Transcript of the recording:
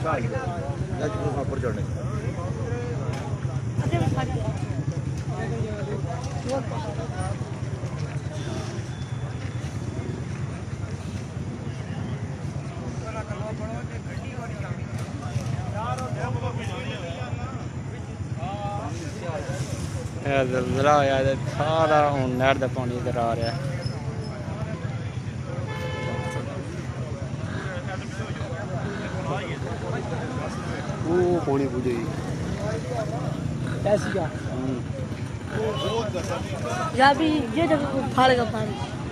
ਉੱਪਰ ਚੜਨੇ ਜ਼ਲਜ਼ਲਾ ਹੋਇਆ ਤੇ ਸਾਰਾ ਹੁਣ ਨਹਿਰ ਦਾ ਪਾਣੀ ਇੱਧਰ ਆ ਰਿਹਾ। ਉਹ ਪਾਣੀ ਪੁੱਜੇ ऐसी क्या या भी ये जगह फाड़ेगा पानी।